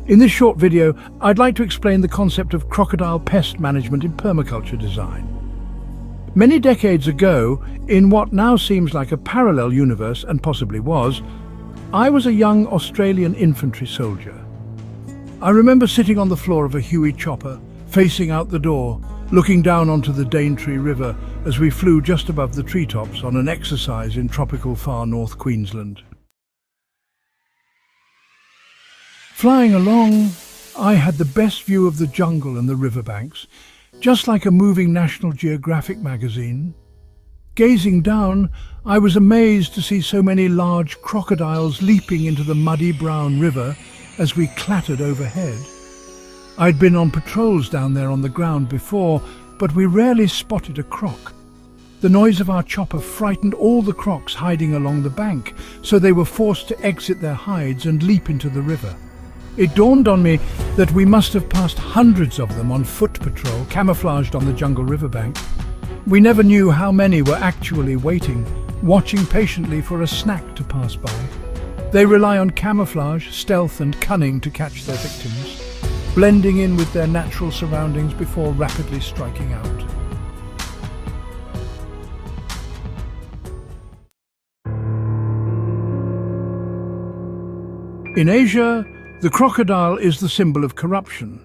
In this short video, I'd like to explain the concept of crocodile pest management in permaculture design. Many decades ago, in what now seems like a parallel universe, and possibly was, I was a young Australian infantry soldier. I remember sitting on the floor of a Huey chopper, facing out the door, looking down onto the Daintree River as we flew just above the treetops on an exercise in tropical far north Queensland. Flying along, I had the best view of the jungle and the riverbanks, just like a moving National Geographic magazine. Gazing down, I was amazed to see so many large crocodiles leaping into the muddy brown river as we clattered overhead. I'd been on patrols down there on the ground before, but we rarely spotted a croc. The noise of our chopper frightened all the crocs hiding along the bank, so they were forced to exit their hides and leap into the river. It dawned on me that we must have passed hundreds of them on foot patrol, camouflaged on the jungle riverbank. We never knew how many were actually waiting, watching patiently for a snack to pass by. They rely on camouflage, stealth and cunning to catch their victims, blending in with their natural surroundings before rapidly striking out. In Asia, the crocodile is the symbol of corruption.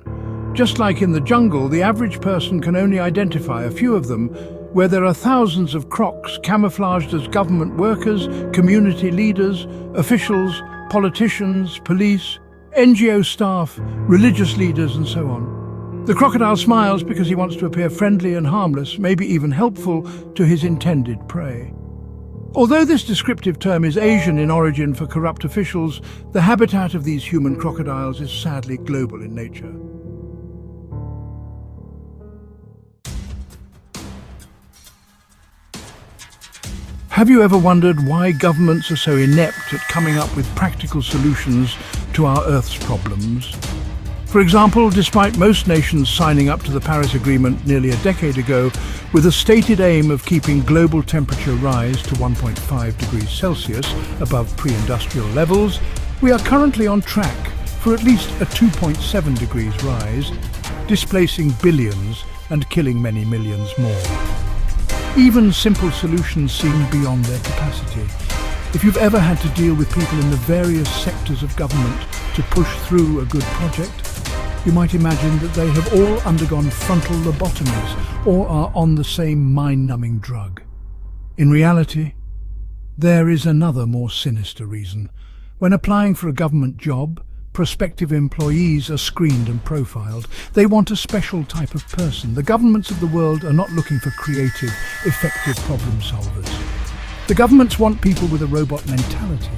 Just like in the jungle, the average person can only identify a few of them, where there are thousands of crocs camouflaged as government workers, community leaders, officials, politicians, police, NGO staff, religious leaders, and so on. The crocodile smiles because he wants to appear friendly and harmless, maybe even helpful to his intended prey. Although this descriptive term is Asian in origin for corrupt officials, the habitat of these human crocodiles is sadly global in nature. Have you ever wondered why governments are so inept at coming up with practical solutions to our Earth's problems? For example, despite most nations signing up to the Paris Agreement nearly a decade ago with a stated aim of keeping global temperature rise to 1.5 degrees Celsius above pre-industrial levels, we are currently on track for at least a 2.7 degrees rise, displacing billions and killing many millions more. Even simple solutions seem beyond their capacity. If you've ever had to deal with people in the various sectors of government to push through a good project, you might imagine that they have all undergone frontal lobotomies or are on the same mind-numbing drug. In reality, there is another more sinister reason. When applying for a government job, prospective employees are screened and profiled. They want a special type of person. The governments of the world are not looking for creative, effective problem solvers. The governments want people with a robot mentality.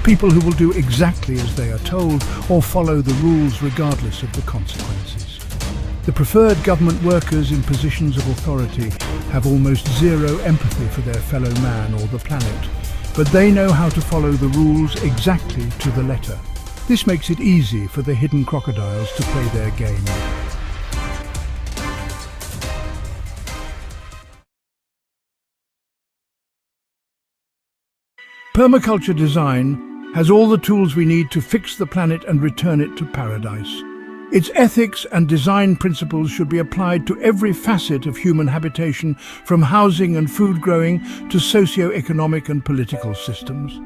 People who will do exactly as they are told or follow the rules regardless of the consequences. The preferred government workers in positions of authority have almost zero empathy for their fellow man or the planet, but they know how to follow the rules exactly to the letter. This makes it easy for the hidden crocodiles to play their game. Permaculture design has all the tools we need to fix the planet and return it to paradise. Its ethics and design principles should be applied to every facet of human habitation, from housing and food growing to socio-economic and political systems.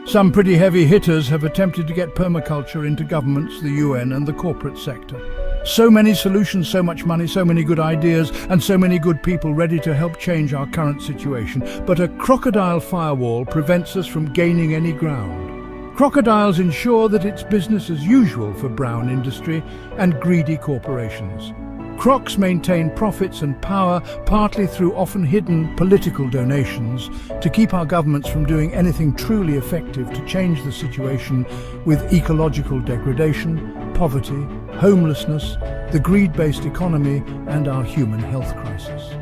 Some pretty heavy hitters have attempted to get permaculture into governments, the UN and the corporate sector. So many solutions, so much money, so many good ideas, and so many good people ready to help change our current situation. But a crocodile firewall prevents us from gaining any ground. Crocodiles ensure that it's business as usual for brown industry and greedy corporations. Crocs maintain profits and power partly through often hidden political donations to keep our governments from doing anything truly effective to change the situation with ecological degradation, poverty, homelessness, the greed-based economy and our human health crisis.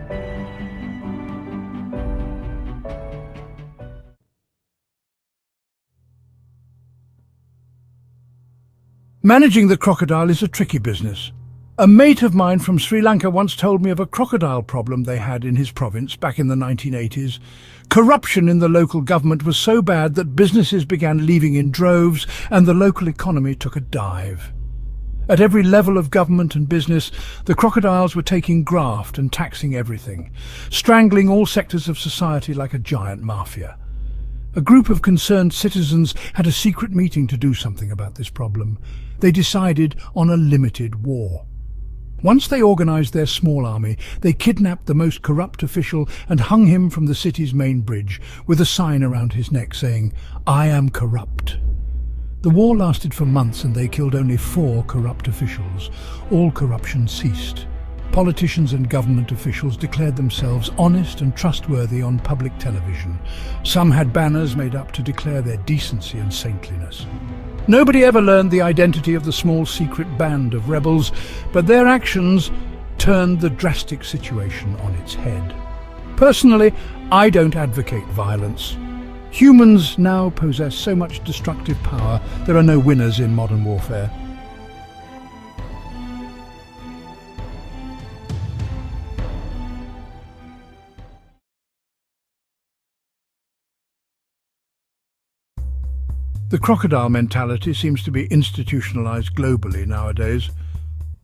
Managing the crocodile is a tricky business. A mate of mine from Sri Lanka once told me of a crocodile problem they had in his province back in the 1980s. Corruption in the local government was so bad that businesses began leaving in droves and the local economy took a dive. At every level of government and business, the crocodiles were taking graft and taxing everything, strangling all sectors of society like a giant mafia. A group of concerned citizens had a secret meeting to do something about this problem. They decided on a limited war. Once they organized their small army, they kidnapped the most corrupt official and hung him from the city's main bridge, with a sign around his neck saying, "I am corrupt." The war lasted for months and they killed only 4 corrupt officials. All corruption ceased. Politicians and government officials declared themselves honest and trustworthy on public television. Some had banners made up to declare their decency and saintliness. Nobody ever learned the identity of the small secret band of rebels, but their actions turned the drastic situation on its head. Personally, I don't advocate violence. Humans now possess so much destructive power, there are no winners in modern warfare. The crocodile mentality seems to be institutionalized globally nowadays.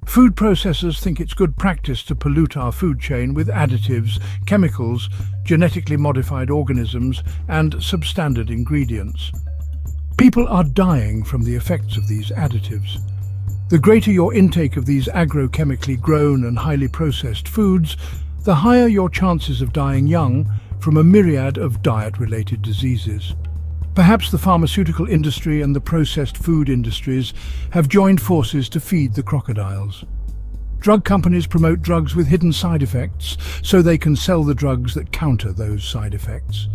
Food processors think it's good practice to pollute our food chain with additives, chemicals, genetically modified organisms, and substandard ingredients. People are dying from the effects of these additives. The greater your intake of these agrochemically grown and highly processed foods, the higher your chances of dying young from a myriad of diet-related diseases. Perhaps the pharmaceutical industry and the processed food industries have joined forces to feed the crocodiles. Drug companies promote drugs with hidden side effects so they can sell the drugs that counter those side effects.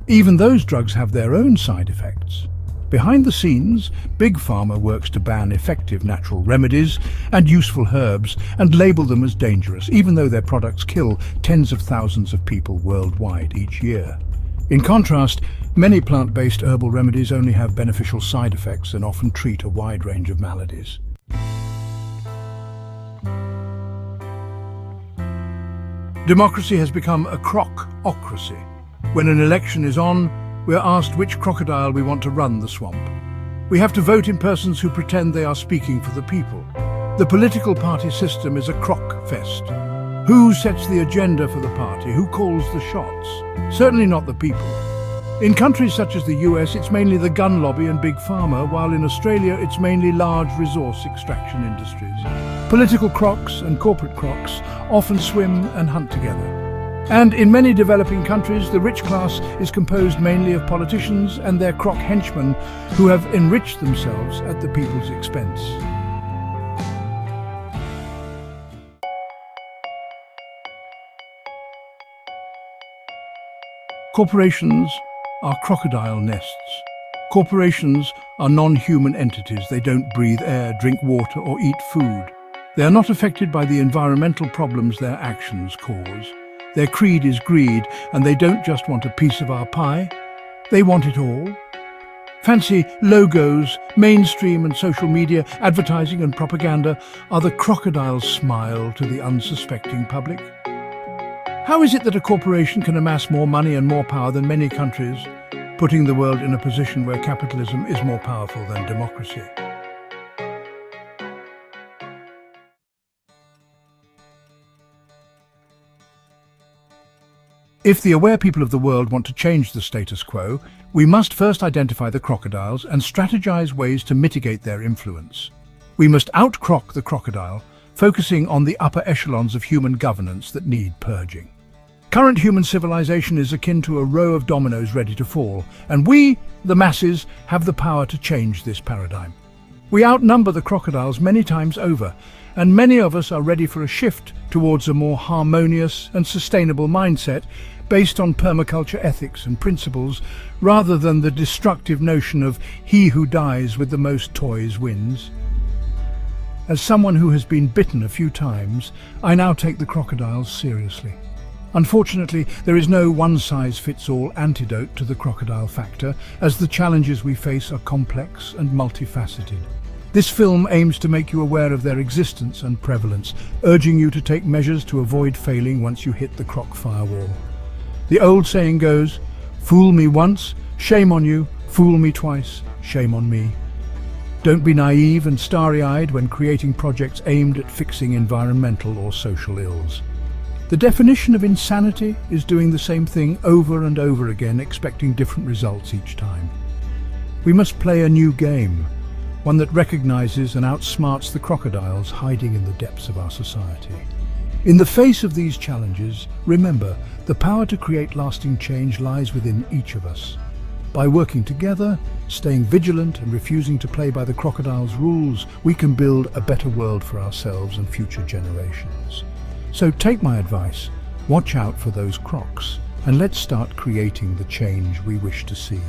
Even those drugs have their own side effects. Behind the scenes, Big Pharma works to ban effective natural remedies and useful herbs and label them as dangerous, even though their products kill tens of thousands of people worldwide each year. In contrast, many plant-based herbal remedies only have beneficial side effects and often treat a wide range of maladies. Democracy has become a crococracy. When an election is on, we're asked which crocodile we want to run the swamp. We have to vote in persons who pretend they are speaking for the people. The political party system is a croc fest. Who sets the agenda for the party? Who calls the shots? Certainly not the people. In countries such as the US, it's mainly the gun lobby and Big Pharma, while in Australia it's mainly large resource extraction industries. Political crocs and corporate crocs often swim and hunt together. And in many developing countries, the rich class is composed mainly of politicians and their croc henchmen who have enriched themselves at the people's expense. Corporations are crocodile nests. Corporations are non-human entities. They don't breathe air, drink water, or eat food. They are not affected by the environmental problems their actions cause. Their creed is greed, and they don't just want a piece of our pie. They want it all. Fancy logos, mainstream and social media, advertising and propaganda are the crocodile's smile to the unsuspecting public. How is it that a corporation can amass more money and more power than many countries, putting the world in a position where capitalism is more powerful than democracy? If the aware people of the world want to change the status quo, we must first identify the crocodiles and strategize ways to mitigate their influence. We must out-croc the crocodile, focusing on the upper echelons of human governance that need purging. Current human civilization is akin to a row of dominoes ready to fall, and we, the masses, have the power to change this paradigm. We outnumber the crocodiles many times over, and many of us are ready for a shift towards a more harmonious and sustainable mindset based on permaculture ethics and principles, rather than the destructive notion of he who dies with the most toys wins. As someone who has been bitten a few times, I now take the crocodiles seriously. Unfortunately, there is no one-size-fits-all antidote to the crocodile factor, as the challenges we face are complex and multifaceted. This film aims to make you aware of their existence and prevalence, urging you to take measures to avoid failing once you hit the croc firewall. The old saying goes, "Fool me once, shame on you. Fool me twice, shame on me." Don't be naive and starry-eyed when creating projects aimed at fixing environmental or social ills. The definition of insanity is doing the same thing over and over again, expecting different results each time. We must play a new game, one that recognizes and outsmarts the crocodiles hiding in the depths of our society. In the face of these challenges, remember, the power to create lasting change lies within each of us. By working together, staying vigilant and refusing to play by the crocodile's rules, we can build a better world for ourselves and future generations. So take my advice, watch out for those crocs, and let's start creating the change we wish to see.